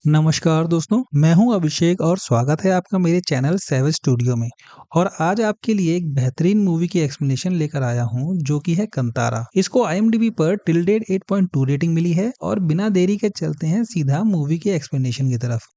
नमस्कार दोस्तों, मैं हूं अभिषेक और स्वागत है आपका मेरे चैनल सैवेज स्टूडियो में। और आज आपके लिए एक बेहतरीन मूवी की एक्सप्लेनेशन लेकर आया हूं जो कि है कंतारा। इसको IMDb पर टिल डेट 8.2 रेटिंग मिली है और बिना देरी के चलते हैं सीधा मूवी के एक्सप्लेनेशन की तरफ।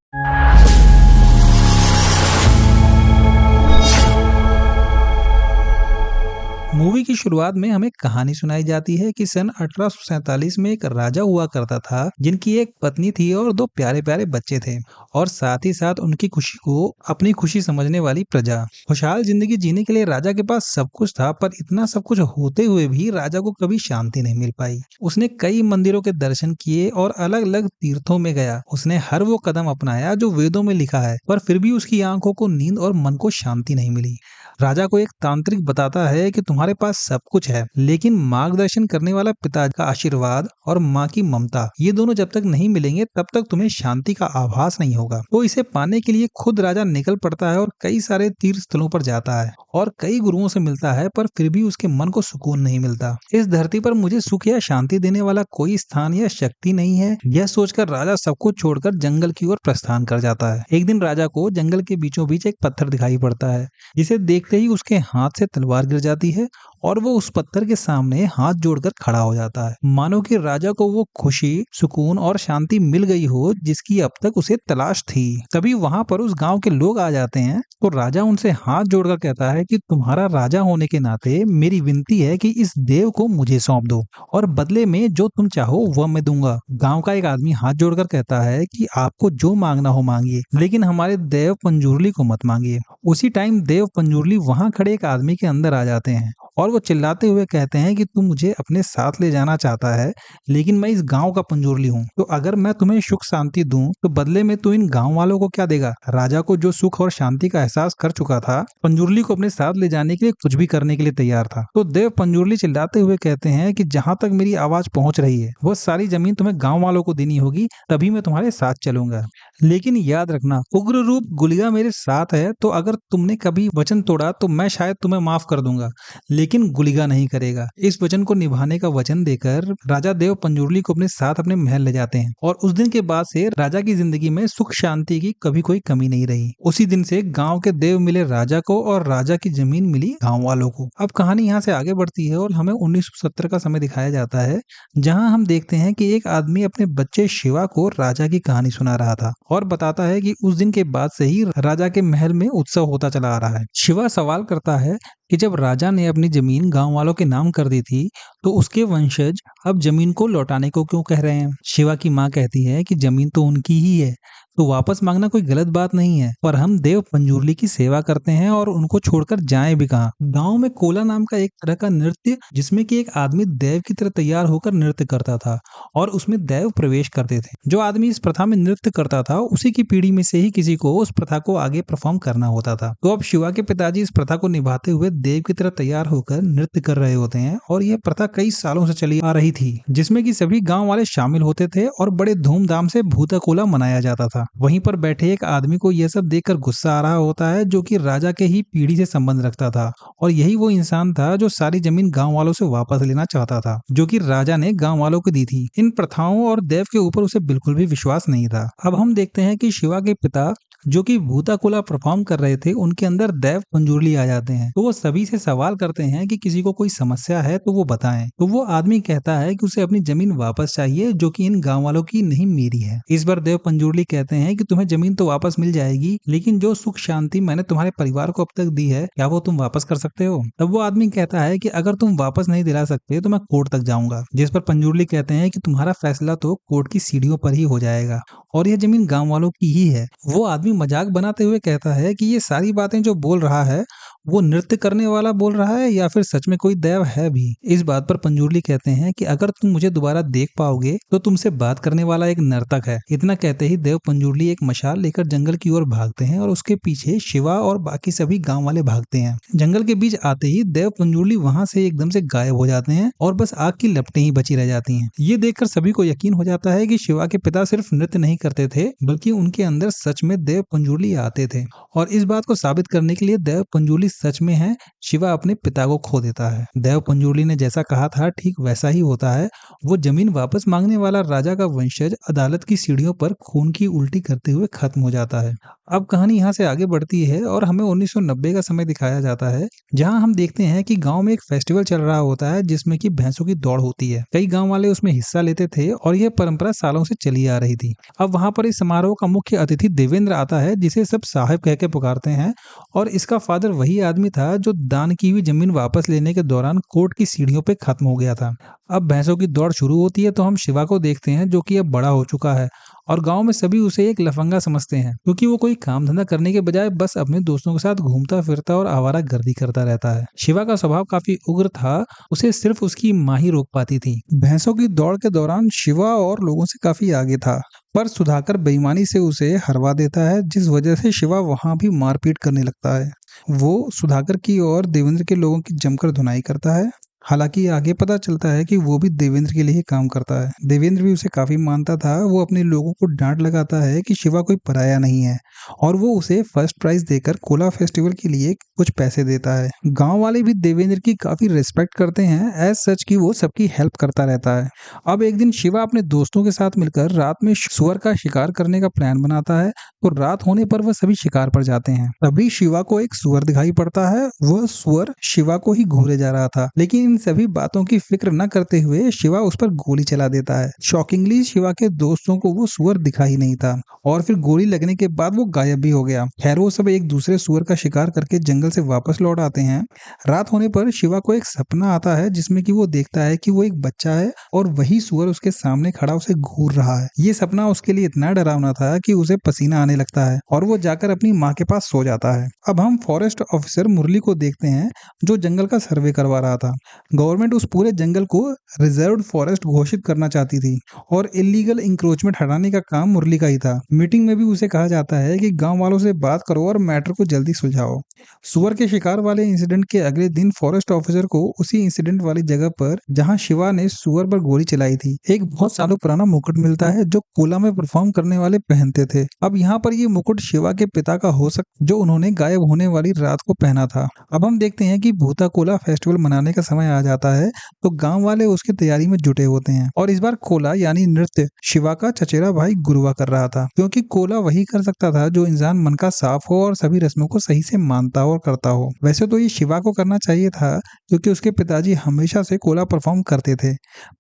मूवी की शुरुआत में हमें कहानी सुनाई जाती है कि सन 1847 में एक राजा हुआ करता था जिनकी एक पत्नी थी और दो प्यारे प्यारे बच्चे थे और साथ ही साथ उनकी खुशी को अपनी खुशी समझने वाली प्रजा। खुशहाल जिंदगी जीने के लिए राजा के पास सब कुछ था, पर इतना सब कुछ होते हुए भी राजा को कभी शांति नहीं मिल पाई। उसने कई मंदिरों के दर्शन किए और अलग अलग तीर्थों में गया। उसने हर वो कदम अपनाया जो वेदों में लिखा है, पर फिर भी उसकी आंखों को नींद और मन को शांति नहीं मिली। राजा को एक तांत्रिक बताता है कि तुम्हारे पास सब कुछ है, लेकिन मार्गदर्शन करने वाला पिता का आशीर्वाद और माँ की ममता, ये दोनों जब तक नहीं मिलेंगे तब तक तुम्हें शांति का आभास नहीं होगा। तो इसे पाने के लिए खुद राजा निकल पड़ता है और कई सारे तीर्थ स्थलों पर जाता है और कई गुरुओं से मिलता है, पर फिर भी उसके मन को सुकून नहीं मिलता। इस धरती पर मुझे सुख या शांति देने वाला कोई स्थान या शक्ति नहीं है, यह सोचकर राजा सब कुछ छोड़कर जंगल की ओर प्रस्थान कर जाता है। एक दिन राजा को जंगल के बीचों बीच एक पत्थर दिखाई पड़ता है, जिसे देखते ही उसके हाथ से तलवार गिर जाती है और वो उस पत्थर के सामने हाथ जोड़कर खड़ा हो जाता है, मानो कि राजा को वो खुशी, सुकून और शांति मिल गई हो जिसकी अब तक उसे तलाश थी। तभी वहां पर उस गांव के लोग आ जाते हैं तो राजा उनसे हाथ जोड़कर कहता है कि तुम्हारा राजा होने के नाते मेरी विनती है कि इस देव को मुझे सौंप दो और बदले में जो तुम चाहो वह मैं दूंगा। गांव का एक आदमी हाथ जोड़कर कहता है कि आपको जो मांगना हो मांगिए, लेकिन हमारे देव पंजूरली को मत मांगिए। उसी टाइम देव पंजूरली वहां खड़े एक आदमी के अंदर आ जाते हैं और वो चिल्लाते हुए कहते हैं कि तू मुझे अपने साथ ले जाना चाहता है, लेकिन मैं इस गांव का पंजूरली हूँ, तो अगर मैं तुम्हें सुख शांति दूं तो बदले में तू इन गांव वालों को क्या देगा। राजा को जो सुख और शांति का एहसास कर चुका था, पंजूरली को अपने साथ ले जाने के लिए कुछ भी करने के लिए तैयार था। तो देव पंजूरली चिल्लाते हुए कहते हैं कि जहां तक मेरी आवाज पहुंच रही है वह सारी जमीन तुम्हें गाँव वालों को देनी होगी, तभी मैं तुम्हारे साथ चलूंगा। लेकिन याद रखना, उग्र रूप गुलिया मेरे साथ है, तो अगर तुमने कभी वचन तोड़ा तो मैं शायद तुम्हें माफ कर दूंगा, लेकिन गुलिगा नहीं करेगा। इस वचन को निभाने का वचन देकर राजा देव पंजूरली को अपने साथ अपने महल ले जाते हैं और उस दिन के बाद से राजा की जिंदगी में सुख शांति की कभी कोई कमी नहीं रही। उसी दिन से गांव के देव मिले राजा को और राजा की जमीन मिली गांव वालों को। अब कहानी यहाँ से आगे बढ़ती है और हमें 1970 का समय दिखाया जाता है, जहाँ हम देखते हैं कि एक आदमी अपने बच्चे शिवा को राजा की कहानी सुना रहा था और बताता है कि उस दिन के बाद से ही राजा के महल में उत्सव होता चला आ रहा है। शिवा सवाल करता है कि जब राजा ने अपनी जमीन गांव वालों के नाम कर दी थी तो उसके वंशज अब जमीन को लौटाने को क्यों कह रहे हैं। शिवा की माँ कहती है कि जमीन तो उनकी ही है, तो वापस मांगना कोई गलत बात नहीं है, पर हम देव पंजूरली की सेवा करते हैं और उनको छोड़कर जाएं भी कहां। गांव में कोला नाम का एक तरह का नृत्य, जिसमें कि एक आदमी देव की तरह तैयार होकर नृत्य करता था और उसमें देव प्रवेश करते थे। जो आदमी इस प्रथा में नृत्य करता था उसी की पीढ़ी में से ही किसी को उस प्रथा को आगे परफॉर्म करना होता था। तो अब शिवा के पिताजी इस प्रथा को निभाते हुए देव की तरह तैयार होकर नृत्य कर रहे होते हैं और यह प्रथा कई सालों से चली आ रही थी, जिसमें कि सभी गांव वाले शामिल होते थे और बड़े धूमधाम से भूताकोला मनाया जाता था। वहीं पर बैठे एक आदमी को यह सब देखकर गुस्सा आ रहा होता है, जो कि राजा के ही पीढ़ी से संबंध रखता था और यही वो इंसान था जो सारी जमीन गांव वालों से वापस लेना चाहता था, जो कि राजा ने गांव वालों को दी थी। इन प्रथाओं और देव के ऊपर उसे बिल्कुल भी विश्वास नहीं था। अब हम देखते हैं कि शिवा के पिता जो कि भूताकोला परफॉर्म कर रहे थे, उनके अंदर देव पंजूरली आ जाते हैं। तो वो सभी से सवाल करते हैं कि किसी को कोई समस्या है तो वो बताएं। तो वो आदमी कहता है कि उसे अपनी जमीन वापस चाहिए, जो कि इन गांव वालों की नहीं मेरी है। इस बार देव पंजूरली कहते हैं कि तुम्हें जमीन तो वापस मिल जाएगी, लेकिन जो सुख शांति मैंने तुम्हारे परिवार को अब तक दी है, क्या वो तुम वापस कर सकते हो। तब वो आदमी कहता है कि अगर तुम वापस नहीं दिला सकते तो मैं कोर्ट तक जाऊंगा। जिस पर पंजूरली कहते हैं कि तुम्हारा फैसला तो कोर्ट की सीढ़ियों पर ही हो जाएगा और यह जमीन गांव वालों की ही है। वो आदमी मजाक बनाते हुए कहता है कि ये सारी बातें जो बोल रहा है वो नृत्य करने वाला बोल रहा है या फिर सच में कोई देव है भी। इस बात पर पंजूरली कहते हैं कि अगर तुम मुझे दोबारा देख पाओगे तो तुमसे बात करने वाला एक नर्तक है। इतना कहते ही देव पंजूरली एक मशाल लेकर जंगल की ओर भागते हैं और उसके पीछे शिवा और बाकी सभी गांव वाले भागते हैं। जंगल के बीच आते ही देव पंजूरली वहां से एकदम से गायब हो जाते हैं और बस आग की लपटें ही बची रह जाती हैं। ये देखकर सभी को यकीन हो जाता है कि शिवा के पिता सिर्फ नृत्य नहीं करते थे, बल्कि उनके अंदर सच में देव पंजूरली आते थे। और इस बात को साबित करने के लिए देव पंजूरली सच में है, शिवा अपने पिता को खो देता है। देव पंजुर्ली ने जैसा कहा था ठीक वैसा ही होता है। वो जमीन वापस मांगने वाला राजा का वंशज अदालत की सीढ़ियों पर खून की उल्टी करते हुए खत्म हो जाता है। अब कहानी यहाँ से आगे बढ़ती है और हमें 1990 का समय दिखाया जाता है, जहाँ हम देखते हैं कि गांव में एक फेस्टिवल चल रहा होता है जिसमें कि भैंसों की दौड़ होती है। कई गांव वाले उसमें हिस्सा लेते थे और यह परंपरा सालों से चली आ रही थी। अब वहां पर इस समारोह का मुख्य अतिथि देवेंद्र आता है, जिसे सब साहब कह के पुकारते हैं, और इसका फादर वही आदमी था जो दान की हुई जमीन वापस लेने के दौरान कोर्ट की सीढ़ियों पे खत्म हो गया था। अब भैंसों की दौड़ शुरू होती है तो हम शिवा को देखते हैं, जो कि अब बड़ा हो चुका है और गांव में सभी उसे एक लफंगा समझते हैं, क्योंकि वो कोई काम धंधा करने के बजाय बस अपने दोस्तों के साथ घूमता फिरता और आवारागर्दी करता रहता है। शिवा का स्वभाव काफी उग्र था, उसे सिर्फ उसकी माँ ही रोक पाती थी। भैंसों की दौड़ के दौरान शिवा और लोगों से काफी आगे था, पर सुधाकर बेईमानी से उसे हरवा देता है, जिस वजह से शिवा वहां भी मारपीट करने लगता है। वो सुधाकर की और देवेंद्र के लोगों की जमकर धुनाई करता है। हालांकि आगे पता चलता है कि वो भी देवेंद्र के लिए ही काम करता है। देवेंद्र भी उसे काफी मानता था। वो अपने लोगों को डांट लगाता है कि शिवा कोई पराया नहीं है और वो उसे फर्स्ट प्राइज देकर कोला फेस्टिवल के लिए कुछ पैसे देता है। गांव वाले भी देवेंद्र की काफी रिस्पेक्ट करते हैं, एज सच की वो सबकी हेल्प करता रहता है। अब एक दिन शिवा अपने दोस्तों के साथ मिलकर रात में सुअर का शिकार करने का प्लान बनाता है, तो रात होने पर वह सभी शिकार पर जाते हैं। तभी शिवा को एक सुअर दिखाई पड़ता है। वह सुअर शिवा को ही घूरे जा रहा था, लेकिन इन सभी बातों की फिक्र न करते हुए शिवा उस पर गोली चला देता है। शॉकिंगली शिवा के दोस्तों को वो सुअर दिखा ही नहीं था और फिर गोली लगने के बाद वो गायब भी हो गया। खैर वो सब एक दूसरे सुअर का शिकार करके जंगल से वापस लौट आते हैं। रात होने पर शिवा को एक सपना आता है, जिसमें कि वो देखता है कि वो एक बच्चा है और वही सुअर उसके सामने खड़ा उसे घूर रहा है। ये सपना उसके लिए इतना डरावना था कि उसे पसीना आने लगता है और वो जाकर अपनी माँ के पास सो जाता है। अब हम फॉरेस्ट ऑफिसर मुरली को देखते हैं, जो जंगल का सर्वे करवा रहा था। गवर्नमेंट उस पूरे जंगल को रिजर्व्ड फॉरेस्ट घोषित करना चाहती थी और इलीगल इंक्रोचमेंट हटाने का काम मुरली का ही था। मीटिंग में भी उसे कहा जाता है कि गांव वालों से बात करो और मैटर को जल्दी सुलझाओ। सुअर के शिकार वाले इंसिडेंट के अगले दिन फॉरेस्ट ऑफिसर को उसी इंसिडेंट वाली जगह पर, जहां शिवा ने सुअर पर गोली चलाई थी, एक बहुत सालों पुराना मुकुट मिलता है जो कोला में परफॉर्म करने वाले पहनते थे। अब यहाँ पर ये मुकुट शिवा के पिता का हो सकता, जो उन्होंने गायब होने वाली रात को पहना था। अब हम देखते हैं कि भूता कोला फेस्टिवल मनाने का समय आ जाता है, तो गांव वाले उसकी तैयारी में जुटे होते हैं और इस बार कोला यानी नृत्य शिवा का चचेरा भाई गुरुआ कर रहा था, क्योंकि कोला वही कर सकता था जो इंसान मन का साफ हो और सभी रस्मों को सही से मानता हो और करता हो। वैसे तो ये शिवा को करना चाहिए था, क्योंकि उसके पिताजी हमेशा से कोला परफॉर्म करते थे,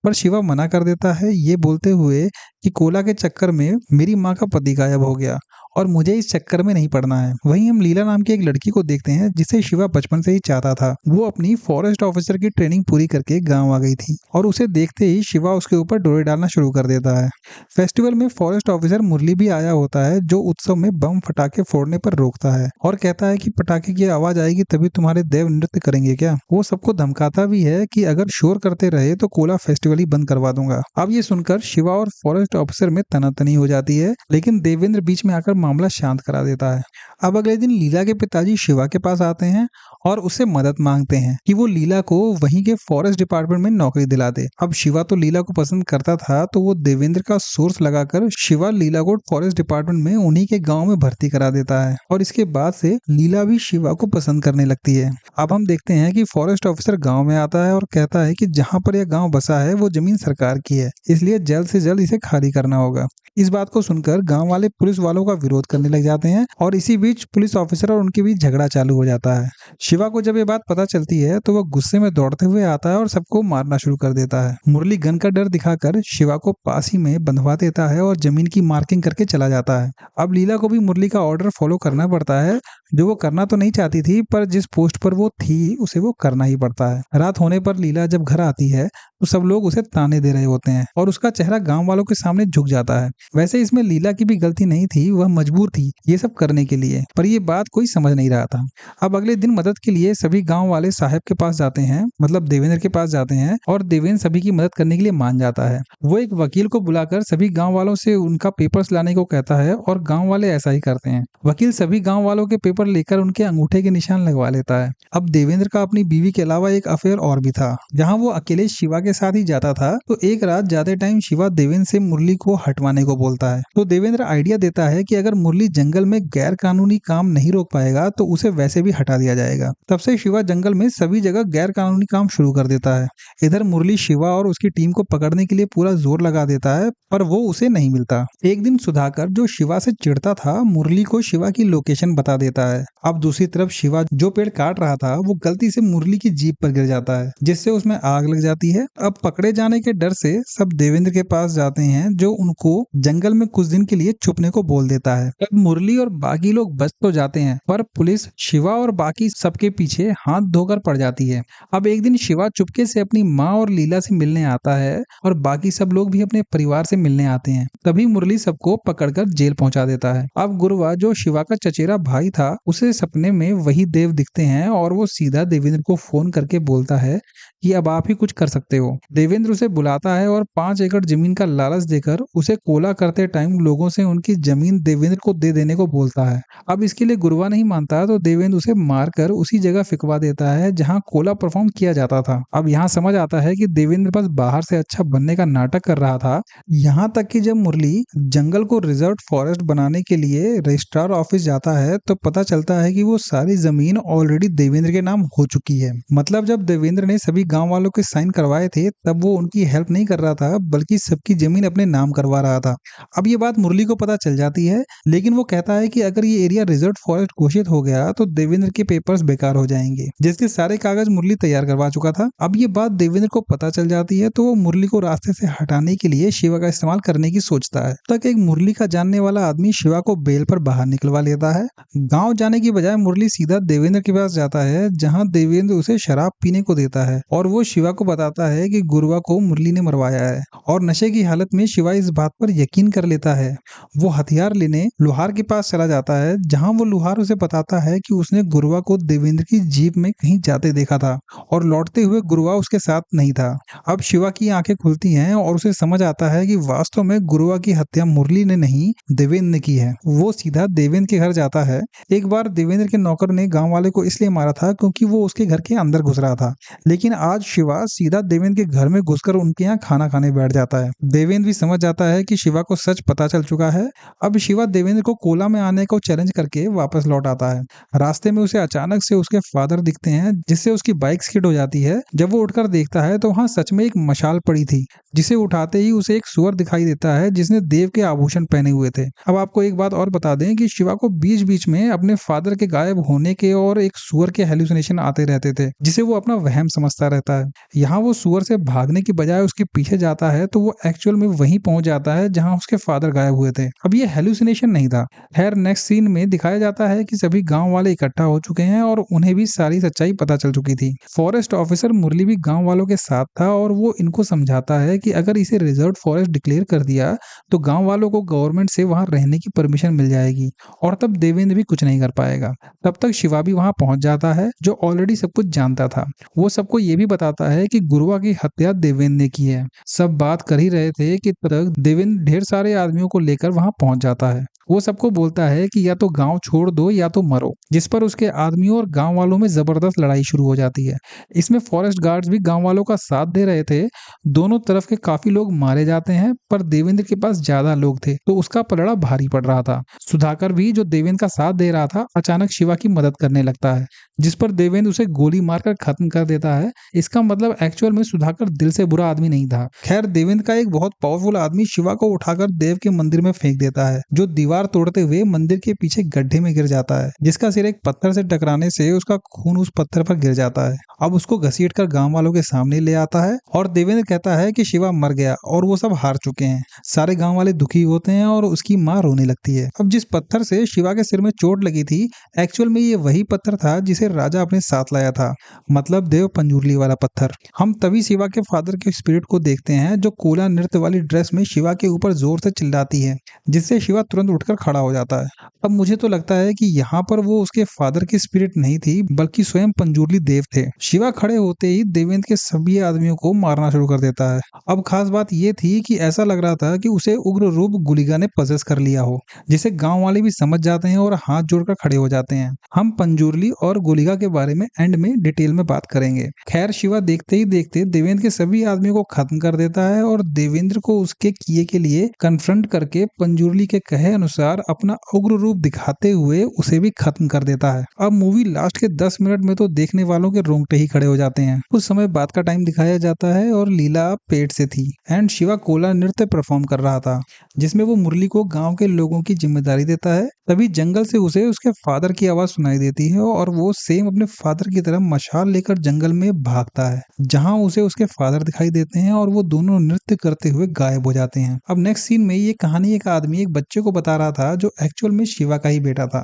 पर शिवा मना कर देता है, ये बोलते हुए कि कोला के चक्कर में मेरी माँ का पति गायब हो गया और मुझे इस चक्कर में नहीं पड़ना है। वहीं हम लीला नाम की एक लड़की को देखते हैं, जिसे शिवा बचपन से ही चाहता था। वो अपनी फॉरेस्ट ऑफिसर की ट्रेनिंग पूरी करके गांव आ गई थी और उसे देखते ही शिवा उसके ऊपर डोरे डालना शुरू कर देता है। फेस्टिवल में फॉरेस्ट ऑफिसर मुरली भी आया होता है, जो उत्सव में बम फटाके फोड़ने पर रोकता है और कहता है कि पटाखे की आवाज आएगी तभी तुम्हारे देव नृत्य करेंगे क्या। वो सबको धमकाता भी है कि अगर शोर करते रहे तो कोला फेस्टिवल ही बंद करवा दूंगा। अब ये सुनकर शिवा और फॉरेस्ट ऑफिसर में तनातनी हो जाती है, लेकिन देवेंद्र बीच में आकर मामला शांत करा देता है। अब अगले दिन लीला के पिताजी शिवा के पास आते हैं और उससे मदद मांगते हैं कि वो लीला को वहीं के फॉरेस्ट डिपार्टमेंट में नौकरी दिला दे। अब शिवा तो लीला को पसंद करता था, तो वो देवेंद्र का सोर्स लगाकर शिवा लीला को फॉरेस्ट डिपार्टमेंट में उन्हीं के गांव में भर्ती करा देता है और इसके बाद से लीला भी शिवा को पसंद करने लगती है। अब हम देखते हैं कि फॉरेस्ट ऑफिसर गाँव में आता है और कहता है कि जहाँ पर यह गाँव बसा है वो जमीन सरकार की है, इसलिए जल्द से जल्द इसे खाली करना होगा। इस बात को सुनकर गांव वाले पुलिस वालों का विरोध करने लग जाते हैं और इसी बीच पुलिस ऑफिसर और उनके बीच झगड़ा चालू हो जाता है। शिवा को जब ये बात पता चलती है तो वह गुस्से में दौड़ते हुए आता है और सबको मारना शुरू कर देता है। मुरली गन का डर दिखाकर शिवा को पास ही में बंधवा देता है और जमीन की मार्किंग करके चला जाता है। अब लीला को भी मुरली का ऑर्डर फॉलो करना पड़ता है, जो वो करना तो नहीं चाहती थी, पर जिस पोस्ट पर वो थी उसे वो करना ही पड़ता है। रात होने पर लीला जब घर आती है तो सब लोग उसे ताने दे रहे होते हैं और उसका चेहरा गांव वालों के सामने झुक जाता है। वैसे इसमें लीला की भी गलती नहीं थी, वह मजबूर थी ये सब करने के लिए, पर ये बात कोई समझ नहीं रहा था। अब अगले दिन मदद के लिए सभी गांव वाले साहब के पास जाते हैं, मतलब देवेंद्र के पास जाते हैं और देवेंद्र सभी की मदद करने के लिए मान जाता है। वो एक वकील को बुलाकर सभी गाँव वालों से उनका पेपर्स लाने को कहता है और गाँव वाले ऐसा ही करते हैं। वकील सभी गाँव वालों के पेपर लेकर उनके अंगूठे के निशान लगवा लेता है। अब देवेंद्र का अपनी बीवी के अलावा एक अफेयर और भी था, जहाँ वो अकेले शिवा के साथ ही जाता था। तो एक रात जाते टाइम शिवा देवेंद्र से मुरली को हटवाने को बोलता है। तो देवेंद्र आइडिया देता है कि अगर मुरली जंगल में गैर कानूनी काम नहीं रोक पाएगा तो उसे वैसे भी हटा दिया जाएगा। तब से शिवा जंगल में सभी जगह गैर कानूनी काम शुरू कर देता है। इधर मुरली शिवा और उसकी टीम को पकड़ने के लिए पूरा जोर लगा देता है, पर वो उसे नहीं मिलता। एक दिन सुधाकर, जो शिवा से चिढ़ता था, मुरली को शिवा की लोकेशन बता देता है। अब दूसरी तरफ शिवा जो पेड़ काट रहा था वो गलती से मुरली की जीप पर गिर जाता है, जिससे उसमें आग लग जाती है। अब पकड़े जाने के डर से सब देवेंद्र के पास जाते हैं, जो उनको जंगल में कुछ दिन के लिए छुपने को बोल देता है। अब मुरली और बाकी लोग बच तो जाते हैं, पर पुलिस शिवा और बाकी सबके पीछे हाथ धोकर पड़ जाती है। अब एक दिन शिवा चुपके से अपनी माँ और लीला से मिलने आता है और बाकी सब लोग भी अपने परिवार से मिलने आते हैं। तभी मुरली सबको पकड़कर जेल पहुंचा देता है। अब गुरुवा, जो शिवा का चचेरा भाई था, उसे सपने में वही देव दिखते हैं और वो सीधा देवेंद्र को फोन करके बोलता है कि अब आप ही कुछ कर सकते हो। देवेंद्र उसे बुलाता है और 5 एकड़ जमीन का लालच देकर उसे कोला करते टाइम लोगों से उनकी जमीन देवेंद्र को दे देने को बोलता है। अब इसके लिए गुरुवा नहीं मानता तो देवेंद्र उसे मारकर उसी जगह फिकवा देता है जहां कोला परफॉर्म किया जाता था। अब यहाँ समझ आता है कि देवेंद्र बस बाहर से अच्छा बनने का नाटक कर रहा था। यहाँ तक कि जब मुरली जंगल को रिजर्व फॉरेस्ट बनाने के लिए रजिस्ट्रार ऑफिस जाता है तो पता चलता है कि वो सारी जमीन ऑलरेडी देवेंद्र के नाम हो चुकी है। मतलब जब देवेंद्र ने सभी गांव वालों के साइन करवाए थे तब वो उनकी हेल्प नहीं कर रहा था, बल्कि सबकी जमीन अपने नाम करवा रहा था। अब ये बात मुरली को पता चल जाती है, लेकिन वो कहता है कि अगर ये एरिया रिजर्व फॉरेस्ट घोषित हो गया तो देवेंद्र के पेपर्स बेकार हो जाएंगे, जिसके सारे कागज मुरली तैयार करवा चुका था। अब ये बात देवेंद्र को पता चल जाती है तो वो मुरली को रास्ते से हटाने के लिए शिवा का इस्तेमाल करने की सोचता है। तक एक मुरली का जानने वाला आदमी शिवा को बेल पर बाहर निकलवा लेता है। गांव जाने की बजाय मुरली सीधा देवेंद्र के पास जाता है, जहां देवेंद्र उसे शराब पीने को देता है और वो शिवा को बताता है कि गुरुवा को मुरली ने मरवाया है। और नशे की हालत में शिवा इस बात पर यकीन कर लेता है। वो हथियार लेने लोहार के पास चला जाता है, जहां वो लोहार उसे बताता है कि उसने गुरुवा को देवेंद्र की जीप में कहीं जाते देखा था और लौटते हुए गुरुवा उसके साथ नहीं था। अब शिवा की आंखें खुलती हैं और उसे समझ आता है कि वास्तव में गुरुवा की हत्या मुरली ने नहीं, देवेंद्र ने की है। वो सीधा देवेंद्र के घर जाता है। एक बार देवेंद्र के नौकर ने गांव वाले को इसलिए मारा था क्योंकि वो उसके घर के अंदर घुस रहा था, लेकिन आज शिवा सीधा देवेंद्र के घर में घुसकर उनके यहाँ खाना खाने बैठ जाता है। देवेंद्र भी समझ जाता है कि शिवा को सच पता चल चुका है। अब शिवा देवेंद्र को कोला में आने को चैलेंज करके वापस लौट आता है। रास्ते में उसे अचानक से उसके फादर दिखते हैं, जिससे उसकी बाइक स्किड हो जाती है। जब वो उठकर देखता है तो वहां सच में एक मशाल पड़ी थी, जिसे उठाते ही उसे एक सुअर दिखाई देता है जिसने देव के आभूषण पहने हुए थे। अब आपको एक बात और बता दें कि शिवा को बीच बीच में अपने फादर के गायब होने के और एक सुअर के हेलुसिनेशन आते रहते थे, जिसे वो अपना वहम समझता रहता है। यहाँ वो सुअर से भागने की बजाय उसके पीछे जाता है तो वो एक्चुअल में वहीं पहुंच जाता है जहां उसके फादर गायब हुए थे। अब ये हेलुसिनेशन नहीं था। खैर, नेक्स्ट सीन में दिखाया जाता है कि सभी गांव वाले इकट्ठा हो चुके हैं और उन्हें भी सारी सच्चाई पता चल चुकी थी। फॉरेस्ट ऑफिसर मुरली भी गांव वालों के साथ था और वो इनको समझाता है कि अगर इसे रिजर्व फॉरेस्ट डिक्लेयर कर दिया तो गांव वालों को गवर्नमेंट से वहां रहने की परमिशन मिल जाएगी और तब देवेंद्र भी कुछ नहीं कर पाएगा। तब तक शिवा भी वहां पहुंच जाता है, जो ऑलरेडी सब कुछ जानता था। वो सबको ये भी बताता है कि गुरुवा की हत्या देवेंद्र ने की है। सब बात कर ही रहे थे कि तब देवेंद्र ढेर सारे आदमियों को लेकर वहां पहुंच जाता है। वो सबको बोलता है कि या तो गांव छोड़ दो या तो मरो, जिस पर उसके आदमियों और गांव वालों में जबरदस्त लड़ाई शुरू हो जाती है। इसमें फॉरेस्ट गार्ड्स भी गांव वालों का साथ दे रहे थे। दोनों तरफ के काफी लोग मारे जाते हैं, पर देवेंद्र के पास ज्यादा लोग थे तो उसका पलड़ा भारी पड़ रहा था। सुधाकर भी, जो देवेंद्र का साथ दे रहा था, अचानक शिवा की मदद करने लगता है, जिस पर देवेंद्र उसे गोली मारकर खत्म कर देता है। इसका मतलब एक्चुअल में सुधाकर दिल से बुरा आदमी नहीं था। खैर, देवेंद्र का एक बहुत पावरफुल आदमी शिवा को उठाकर देव के मंदिर में फेंक देता है, जो दीवार तोड़ते हुए मंदिर के पीछे गड्ढे में गिर जाता है, जिसका सिर एक पत्थर से टकराने से उसका खून उस पत्थर पर गिर जाता है। अब उसको घसीटकर गांव वालों के सामने ले आता है और देवेंद्र कहता है कि शिवा मर गया और वो सब हार चुके हैं। सारे गांव वाले दुखी होते हैं और उसकी मां रोने लगती है। अब जिस पत्थर से शिवा के सिर में चोट लगी थी, एक्चुअल में ये वही पत्थर था जिसे राजा अपने साथ लाया था, मतलब देव पंजूरली वाला पत्थर। हम तभी शिवा के फादर के स्पिरिट को देखते हैं, जो कोला नृत्य वाली ड्रेस में शिवा के ऊपर जोर से चिल्लाती है, जिससे शिवा तुरंत उठकर खड़ा हो जाता है। अब मुझे तो लगता है कि यहाँ पर वो उसके फादर की स्पिरिट नहीं थी, बल्कि स्वयं पंजूरली देव थे। शिवा खड़े होते ही देवेंद्र के सभी आदमियों को मारना शुरू कर देता है। अब खास बात ये थी कि ऐसा लग रहा था कि उसे उग्र रूप गुलिगा ने पजेस कर लिया हो, जिसे गांव वाले भी समझ जाते हैं और हाथ जोड़कर खड़े हो हो जाते हैं। हम पंजुर्ली और गुलिका के बारे में एंड में डिटेल में बात करेंगे। खैर शिवा देखते ही देखते देवेंद्र के सभी आदमियों को खत्म कर देता है और देवेंद्र को उसके किए के लिए कन्फ्रंट करके पंजुर्ली के कहे अनुसार अपना उग्र रूप दिखाते हुए उसे भी खत्म कर देता है। अब मूवी लास्ट के 10 मिनट में तो देखने वालों के रोंगटे ही खड़े हो जाते हैं। उस समय बात का टाइम दिखाया जाता है और लीला पेट से थी एंड शिवा कोला नृत्य परफॉर्म कर रहा था, जिसमें वो मुरली को गांव के लोगों की जिम्मेदारी देता है। तभी जंगल से उसे उसके फादर की आवाज सुनाई देती है और वो सेम अपने फादर की तरह मशाल लेकर जंगल में भागता है, जहां उसे उसके फादर दिखाई देते हैं और वो दोनों नृत्य करते हुए गायब हो जाते हैं। अब नेक्स्ट सीन में ये कहानी एक आदमी एक बच्चे को बता रहा था जो एक्चुअल में शिवा का ही बेटा था।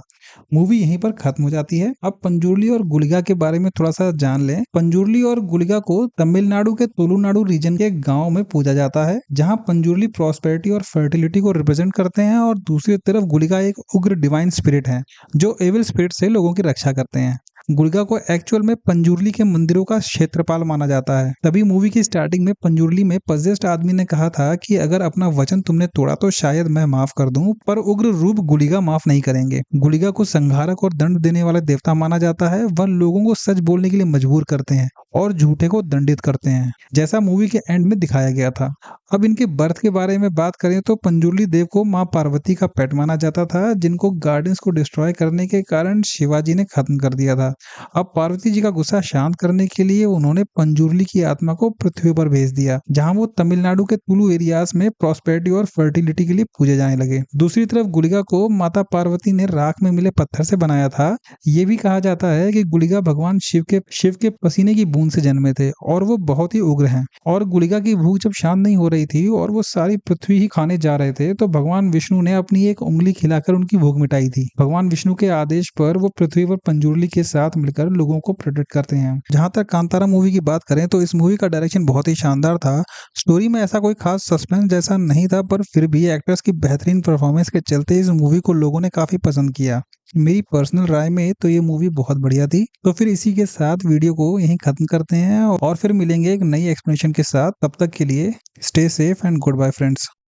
मूवी यहीं पर खत्म हो जाती है। अब पंजुर्ली और गुलिका के बारे में थोड़ा सा जान लें। पंजुर्ली और गुलिका को तमिलनाडु के तुलुनाडु रीजन के गांव में पूजा जाता है, जहां पंजुर्ली प्रॉस्पेरिटी और फर्टिलिटी को रिप्रेजेंट करते हैं और दूसरी तरफ गुलिका एक उग्र डिवाइन स्पिरिट है जो एविल स्पिरिट से लोगों की रक्षा करते हैं। गुलिका को एक्चुअल में पंजुर्ली के मंदिरों का क्षेत्रपाल माना जाता है। तभी मूवी की स्टार्टिंग में पंजुर्ली में पजेस्ड आदमी ने कहा था कि अगर अपना वचन तुमने तोड़ा तो शायद मैं माफ कर दूं, पर उग्र रूप गुलिका माफ नहीं करेंगे। गुलिका को संहारक और दंड देने वाला देवता माना जाता है। वह लोगों को सच बोलने के लिए मजबूर करते हैं और झूठे को दंडित करते हैं, जैसा मूवी के एंड में दिखाया गया था। अब इनके बर्थ के बारे में बात करें तो पंजुर्ली देव को माँ पार्वती का पेट माना जाता था, जिनको गार्डियंस को डिस्ट्रॉय करने के कारण शिवाजी ने खत्म कर दिया था। अब पार्वती जी का गुस्सा शांत करने के लिए उन्होंने पंजुर्ली की आत्मा को पृथ्वी पर भेज दिया, जहां वो तमिलनाडु के तुलु एरियाज में प्रॉस्पेरिटी और फर्टिलिटी के लिए पूजे जाने लगे। दूसरी तरफ गुलिका को माता पार्वती ने राख में मिले पत्थर से बनाया था। ये भी कहा जाता है कि गुलिका भगवान शिव के पसीने की बूंद से जन्मे थे और वो बहुत ही उग्र हैं। और गुलिका की भूख जब शांत नहीं हो रही थी और वो सारी पृथ्वी ही खाने जा रहे थे, तो भगवान विष्णु ने अपनी एक उंगली खिलाकर उनकी भूख मिटाई थी। भगवान विष्णु के आदेश पर वो पृथ्वी पर पंजुर्ली के साथ मिलकर लोगों को प्रोटेक्ट करते हैं। जहां तक कांतारा मूवी की बात करें तो इस मूवी का डायरेक्शन बहुत ही शानदार था। स्टोरी में ऐसा कोई खास सस्पेंस जैसा नहीं था, पर फिर भी एक्टर्स की बेहतरीन परफॉर्मेंस के चलते इस मूवी को लोगों ने काफी पसंद किया। मेरी पर्सनल राय में तो ये मूवी बहुत बढ़िया थी। तो फिर इसी के साथ वीडियो को यहीं खत्म करते हैं और फिर मिलेंगे एक नई एक्सप्लेनेशन के साथ। तब तक के लिए stay safe and goodbye friends.